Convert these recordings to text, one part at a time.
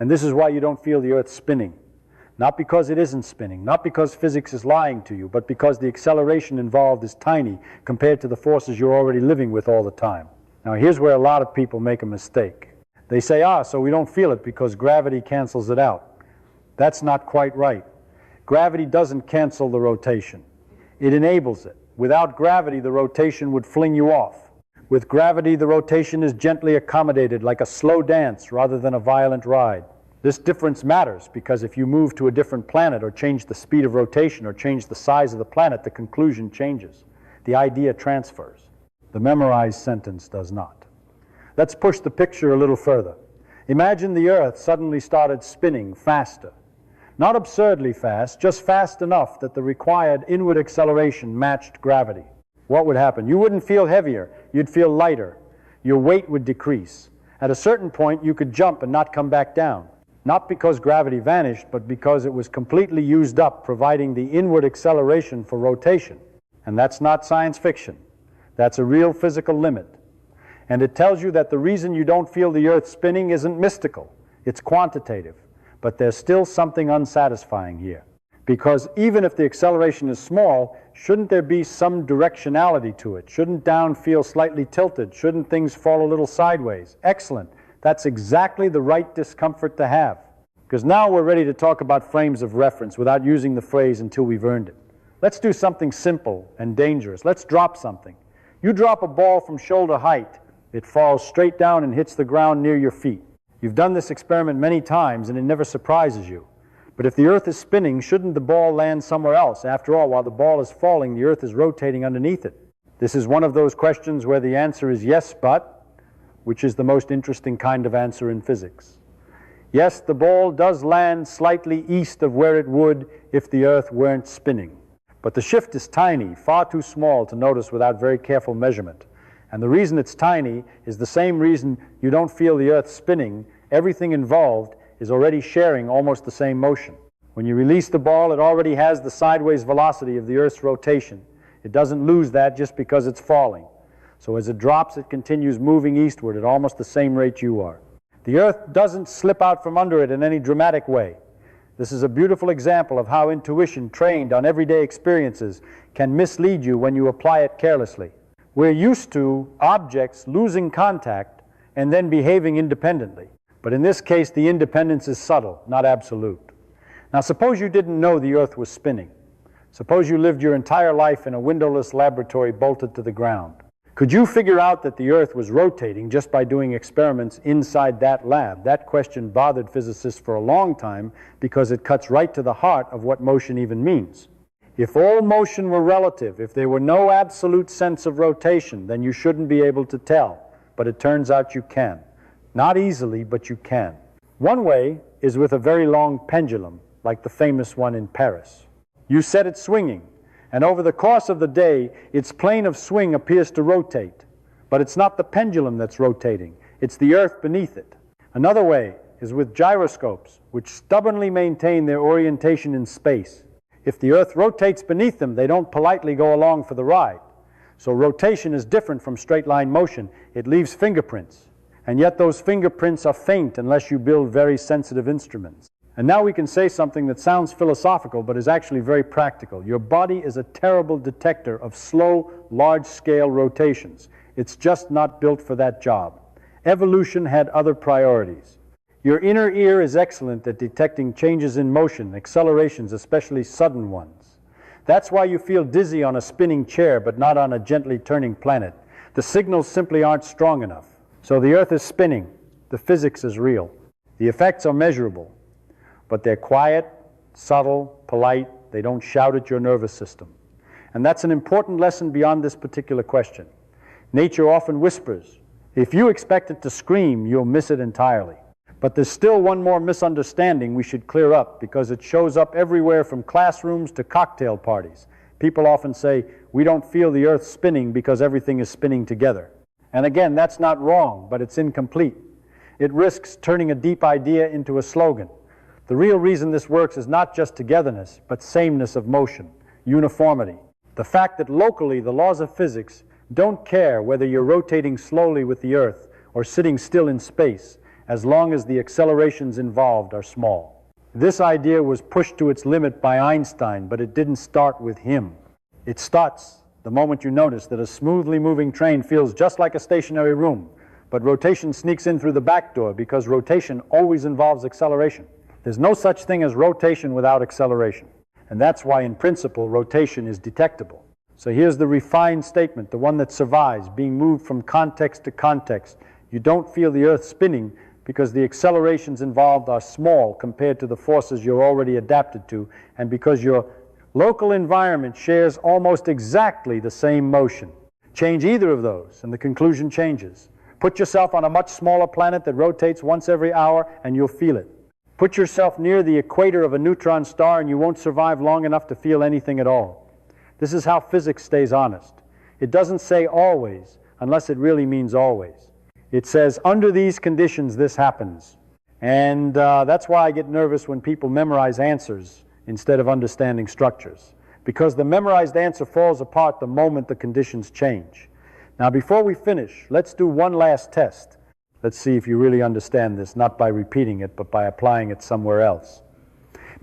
And this is why you don't feel the Earth spinning. Not because it isn't spinning, not because physics is lying to you, but because the acceleration involved is tiny compared to the forces you're already living with all the time. Now here's where a lot of people make a mistake. They say, so we don't feel it because gravity cancels it out. That's not quite right. Gravity doesn't cancel the rotation. It enables it. Without gravity, the rotation would fling you off. With gravity, the rotation is gently accommodated like a slow dance rather than a violent ride. This difference matters because if you move to a different planet or change the speed of rotation or change the size of the planet, the conclusion changes. The idea transfers. The memorized sentence does not. Let's push the picture a little further. Imagine the Earth suddenly started spinning faster. Not absurdly fast, just fast enough that the required inward acceleration matched gravity. What would happen? You wouldn't feel heavier, you'd feel lighter. Your weight would decrease. At a certain point, you could jump and not come back down. Not because gravity vanished, but because it was completely used up, providing the inward acceleration for rotation. And that's not science fiction. That's a real physical limit. And it tells you that the reason you don't feel the Earth spinning isn't mystical. It's quantitative. But there's still something unsatisfying here. Because even if the acceleration is small, shouldn't there be some directionality to it? Shouldn't down feel slightly tilted? Shouldn't things fall a little sideways? Excellent. That's exactly the right discomfort to have. Because now we're ready to talk about frames of reference without using the phrase until we've earned it. Let's do something simple and dangerous. Let's drop something. You drop a ball from shoulder height. It falls straight down and hits the ground near your feet. You've done this experiment many times and it never surprises you. But if the Earth is spinning, shouldn't the ball land somewhere else? After all, while the ball is falling, the Earth is rotating underneath it. This is one of those questions where the answer is yes, but, which is the most interesting kind of answer in physics. Yes, the ball does land slightly east of where it would if the Earth weren't spinning. But the shift is tiny, far too small to notice without very careful measurement. And the reason it's tiny is the same reason you don't feel the Earth spinning. Everything involved is already sharing almost the same motion. When you release the ball, it already has the sideways velocity of the Earth's rotation. It doesn't lose that just because it's falling. So as it drops, it continues moving eastward at almost the same rate you are. The Earth doesn't slip out from under it in any dramatic way. This is a beautiful example of how intuition trained on everyday experiences can mislead you when you apply it carelessly. We're used to objects losing contact and then behaving independently. But in this case, the independence is subtle, not absolute. Now, suppose you didn't know the Earth was spinning. Suppose you lived your entire life in a windowless laboratory bolted to the ground. Could you figure out that the Earth was rotating just by doing experiments inside that lab? That question bothered physicists for a long time because it cuts right to the heart of what motion even means. If all motion were relative, if there were no absolute sense of rotation, then you shouldn't be able to tell. But it turns out you can. Not easily, but you can. One way is with a very long pendulum, like the famous one in Paris. You set it swinging, and over the course of the day, its plane of swing appears to rotate. But it's not the pendulum that's rotating, it's the Earth beneath it. Another way is with gyroscopes, which stubbornly maintain their orientation in space. If the Earth rotates beneath them, they don't politely go along for the ride. So rotation is different from straight-line motion. It leaves fingerprints. And yet those fingerprints are faint unless you build very sensitive instruments. And now we can say something that sounds philosophical but is actually very practical. Your body is a terrible detector of slow, large-scale rotations. It's just not built for that job. Evolution had other priorities. Your inner ear is excellent at detecting changes in motion, accelerations, especially sudden ones. That's why you feel dizzy on a spinning chair but not on a gently turning planet. The signals simply aren't strong enough. So the Earth is spinning. The physics is real. The effects are measurable. But they're quiet, subtle, polite. They don't shout at your nervous system. And that's an important lesson beyond this particular question. Nature often whispers. If you expect it to scream, you'll miss it entirely. But there's still one more misunderstanding we should clear up because it shows up everywhere from classrooms to cocktail parties. People often say, we don't feel the Earth spinning because everything is spinning together. And again, that's not wrong, but it's incomplete. It risks turning a deep idea into a slogan. The real reason this works is not just togetherness, but sameness of motion, uniformity. The fact that locally the laws of physics don't care whether you're rotating slowly with the Earth or sitting still in space, as long as the accelerations involved are small. This idea was pushed to its limit by Einstein, but it didn't start with him. It starts the moment you notice that a smoothly moving train feels just like a stationary room, but rotation sneaks in through the back door because rotation always involves acceleration. There's no such thing as rotation without acceleration. And that's why, in principle, rotation is detectable. So here's the refined statement, the one that survives, being moved from context to context. You don't feel the Earth spinning because the accelerations involved are small compared to the forces you're already adapted to, and because your local environment shares almost exactly the same motion. Change either of those, and the conclusion changes. Put yourself on a much smaller planet that rotates once every hour, and you'll feel it. Put yourself near the equator of a neutron star, and you won't survive long enough to feel anything at all. This is how physics stays honest. It doesn't say always, unless it really means always. It says, under these conditions, this happens. And that's why I get nervous when people memorize answers instead of understanding structures, because the memorized answer falls apart the moment the conditions change. Now, before we finish, let's do one last test. Let's see if you really understand this, not by repeating it, but by applying it somewhere else.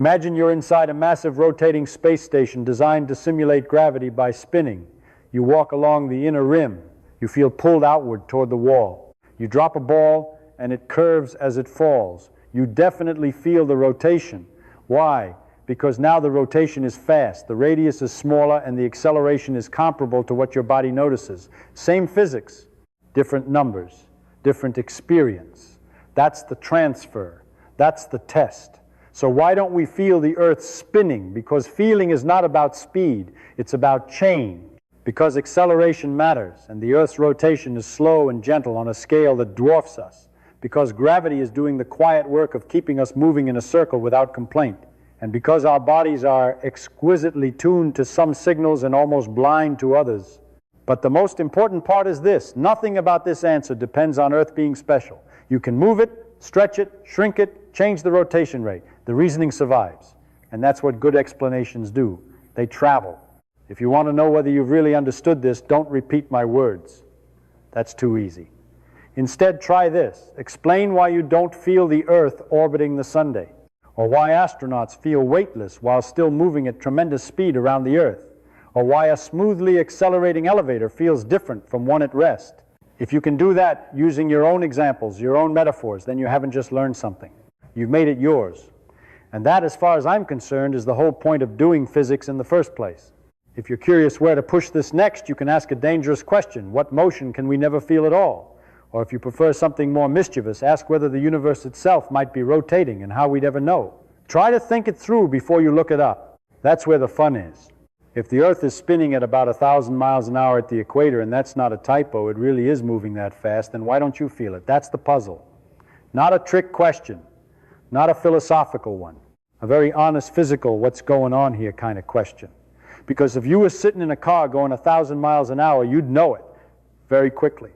Imagine you're inside a massive rotating space station designed to simulate gravity by spinning. You walk along the inner rim. You feel pulled outward toward the wall. You drop a ball, and it curves as it falls. You definitely feel the rotation. Why? Because now the rotation is fast, the radius is smaller, and the acceleration is comparable to what your body notices. Same physics, different numbers, different experience. That's the transfer. That's the test. So why don't we feel the Earth spinning? Because feeling is not about speed, it's about change. Because acceleration matters, and the Earth's rotation is slow and gentle on a scale that dwarfs us. Because gravity is doing the quiet work of keeping us moving in a circle without complaint. And because our bodies are exquisitely tuned to some signals and almost blind to others. But the most important part is this: nothing about this answer depends on Earth being special. You can move it, stretch it, shrink it, change the rotation rate. The reasoning survives. And that's what good explanations do. They travel. If you want to know whether you've really understood this, don't repeat my words. That's too easy. Instead, try this. Explain why you don't feel the Earth orbiting the Sunday, or why astronauts feel weightless while still moving at tremendous speed around the Earth, or why a smoothly accelerating elevator feels different from one at rest. If you can do that using your own examples, your own metaphors, then you haven't just learned something. You've made it yours. And that, as far as I'm concerned, is the whole point of doing physics in the first place. If you're curious where to push this next, you can ask a dangerous question: what motion can we never feel at all? Or if you prefer something more mischievous, ask whether the universe itself might be rotating and how we'd ever know. Try to think it through before you look it up. That's where the fun is. If the Earth is spinning at about 1,000 miles an hour at the equator, and that's not a typo, it really is moving that fast, then why don't you feel it? That's the puzzle. Not a trick question, not a philosophical one, a very honest physical, what's going on here kind of question. Because if you were sitting in a car going 1,000 miles an hour, you'd know it very quickly.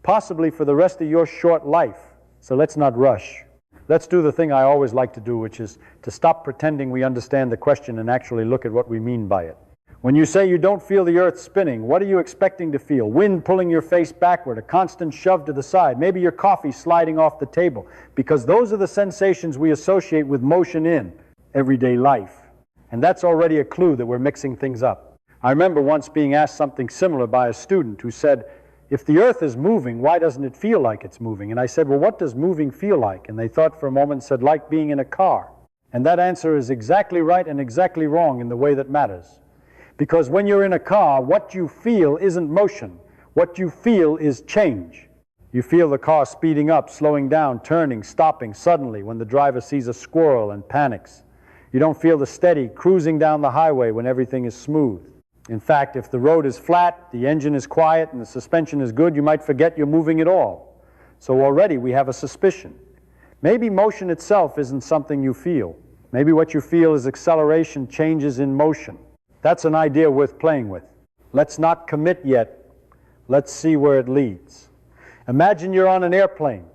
Possibly for the rest of your short life. So let's not rush. Let's do the thing I always like to do, which is to stop pretending we understand the question and actually look at what we mean by it. When you say you don't feel the Earth spinning, what are you expecting to feel? Wind pulling your face backward, a constant shove to the side, maybe your coffee sliding off the table, because those are the sensations we associate with motion in everyday life. And that's already a clue that we're mixing things up. I remember once being asked something similar by a student who said, if the Earth is moving, why doesn't it feel like it's moving? And I said, well, what does moving feel like? And they thought for a moment and said, like being in a car. And that answer is exactly right and exactly wrong in the way that matters. Because when you're in a car, what you feel isn't motion. What you feel is change. You feel the car speeding up, slowing down, turning, stopping suddenly when the driver sees a squirrel and panics. You don't feel the steady cruising down the highway when everything is smooth. In fact, if the road is flat, the engine is quiet, and the suspension is good, you might forget you're moving at all. So already we have a suspicion. Maybe motion itself isn't something you feel. Maybe what you feel is acceleration changes in motion. That's an idea worth playing with. Let's not commit yet. Let's see where it leads. Imagine you're on an airplane.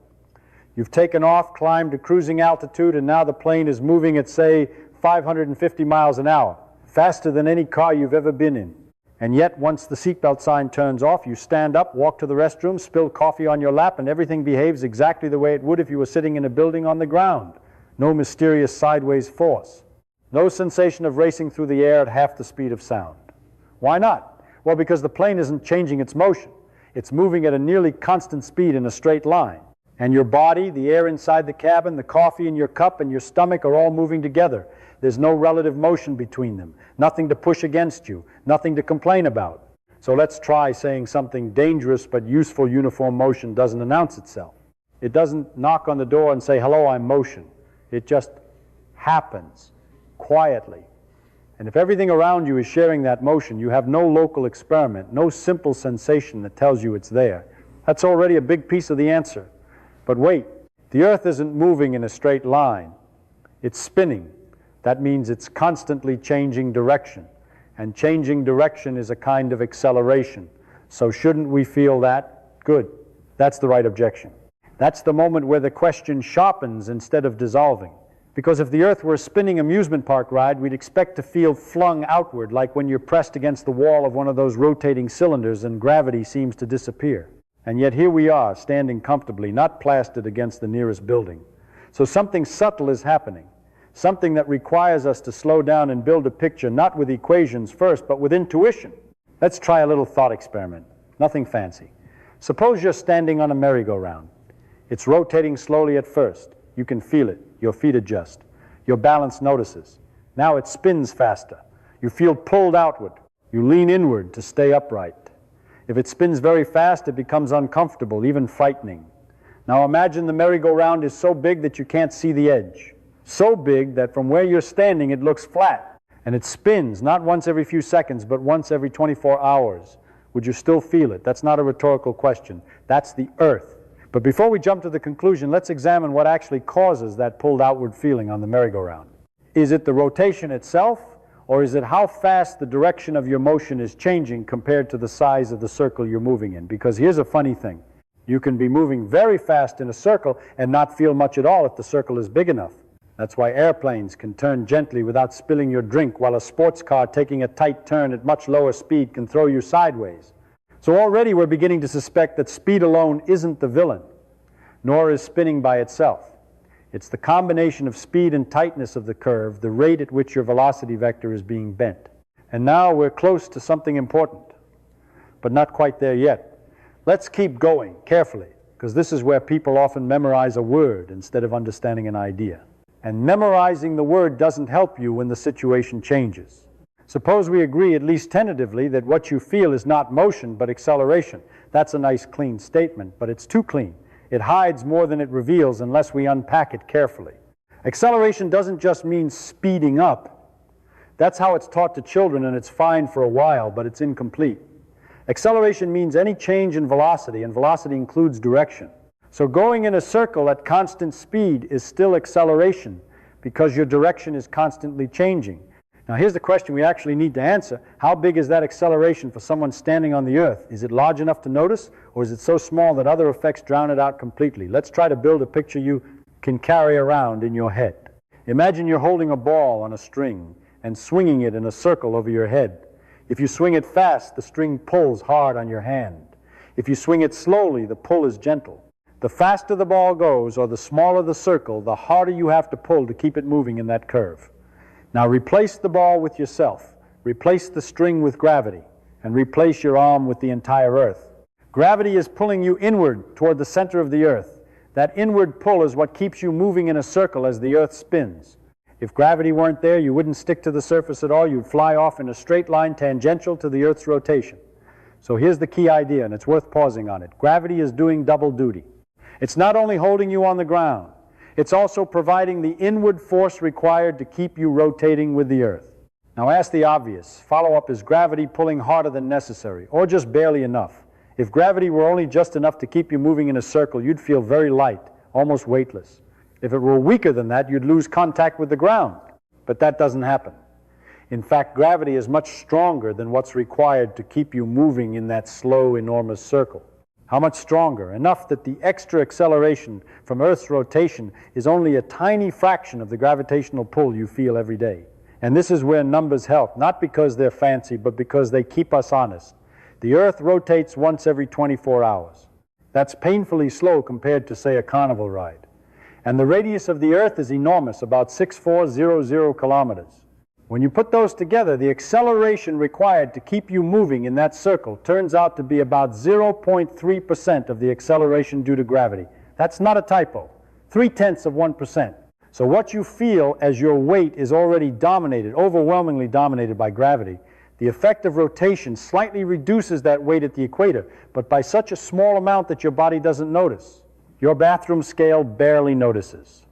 You've taken off, climbed to cruising altitude, and now the plane is moving at, say, 550 miles an hour. Faster than any car you've ever been in. And yet, once the seatbelt sign turns off, you stand up, walk to the restroom, spill coffee on your lap, and everything behaves exactly the way it would if you were sitting in a building on the ground. No mysterious sideways force. No sensation of racing through the air at half the speed of sound. Why not? Well, because the plane isn't changing its motion. It's moving at a nearly constant speed in a straight line. And your body, the air inside the cabin, the coffee in your cup, and your stomach are all moving together. There's no relative motion between them, nothing to push against you, nothing to complain about. So let's try saying something dangerous but useful uniform motion doesn't announce itself. It doesn't knock on the door and say, hello, I'm motion. It just happens quietly. And if everything around you is sharing that motion, you have no local experiment, no simple sensation that tells you it's there. That's already a big piece of the answer. But wait, the Earth isn't moving in a straight line. It's spinning. That means it's constantly changing direction. And changing direction is a kind of acceleration. So shouldn't we feel that? Good. That's the right objection. That's the moment where the question sharpens instead of dissolving. Because if the Earth were a spinning amusement park ride, we'd expect to feel flung outward, like when you're pressed against the wall of one of those rotating cylinders and gravity seems to disappear. And yet here we are, standing comfortably, not plastered against the nearest building. So something subtle is happening. Something that requires us to slow down and build a picture, not with equations first, but with intuition. Let's try a little thought experiment. Nothing fancy. Suppose you're standing on a merry-go-round. It's rotating slowly at first. You can feel it. Your feet adjust. Your balance notices. Now it spins faster. You feel pulled outward. You lean inward to stay upright. If it spins very fast, it becomes uncomfortable, even frightening. Now imagine the merry-go-round is so big that you can't see the edge. So big that from where you're standing it looks flat. And it spins, not once every few seconds, but once every 24 hours. Would you still feel it? That's not a rhetorical question. That's the Earth. But before we jump to the conclusion, let's examine what actually causes that pulled outward feeling on the merry-go-round. Is it the rotation itself, or is it how fast the direction of your motion is changing compared to the size of the circle you're moving in? Because here's a funny thing. You can be moving very fast in a circle and not feel much at all if the circle is big enough. That's why airplanes can turn gently without spilling your drink, while a sports car taking a tight turn at much lower speed can throw you sideways. So already we're beginning to suspect that speed alone isn't the villain, nor is spinning by itself. It's the combination of speed and tightness of the curve, the rate at which your velocity vector is being bent. And now we're close to something important, but not quite there yet. Let's keep going carefully, because this is where people often memorize a word instead of understanding an idea. And memorizing the word doesn't help you when the situation changes. Suppose we agree, at least tentatively, that what you feel is not motion but acceleration. That's a nice clean statement, but it's too clean. It hides more than it reveals unless we unpack it carefully. Acceleration doesn't just mean speeding up. That's how it's taught to children, and it's fine for a while, but it's incomplete. Acceleration means any change in velocity, and velocity includes direction. So going in a circle at constant speed is still acceleration because your direction is constantly changing. Now here's the question we actually need to answer. How big is that acceleration for someone standing on the Earth? Is it large enough to notice, or is it so small that other effects drown it out completely? Let's try to build a picture you can carry around in your head. Imagine you're holding a ball on a string and swinging it in a circle over your head. If you swing it fast, the string pulls hard on your hand. If you swing it slowly, the pull is gentle. The faster the ball goes, or the smaller the circle, the harder you have to pull to keep it moving in that curve. Now replace the ball with yourself, replace the string with gravity, and replace your arm with the entire Earth. Gravity is pulling you inward toward the center of the Earth. That inward pull is what keeps you moving in a circle as the Earth spins. If gravity weren't there, you wouldn't stick to the surface at all. You'd fly off in a straight line tangential to the Earth's rotation. So here's the key idea, and it's worth pausing on it. Gravity is doing double duty. It's not only holding you on the ground, it's also providing the inward force required to keep you rotating with the Earth. Now ask the obvious. Follow-up, is gravity pulling harder than necessary, or just barely enough? If gravity were only just enough to keep you moving in a circle, you'd feel very light, almost weightless. If it were weaker than that, you'd lose contact with the ground. But that doesn't happen. In fact, gravity is much stronger than what's required to keep you moving in that slow, enormous circle. How much stronger? Enough that the extra acceleration from Earth's rotation is only a tiny fraction of the gravitational pull you feel every day. And this is where numbers help, not because they're fancy, but because they keep us honest. The Earth rotates once every 24 hours. That's painfully slow compared to, say, a carnival ride. And the radius of the Earth is enormous, about 6,400 kilometers. When you put those together, the acceleration required to keep you moving in that circle turns out to be about 0.3% of the acceleration due to gravity. That's not a typo. 0.3%. So what you feel as your weight is already dominated, overwhelmingly dominated by gravity, the effect of rotation slightly reduces that weight at the equator, but by such a small amount that your body doesn't notice. Your bathroom scale barely notices.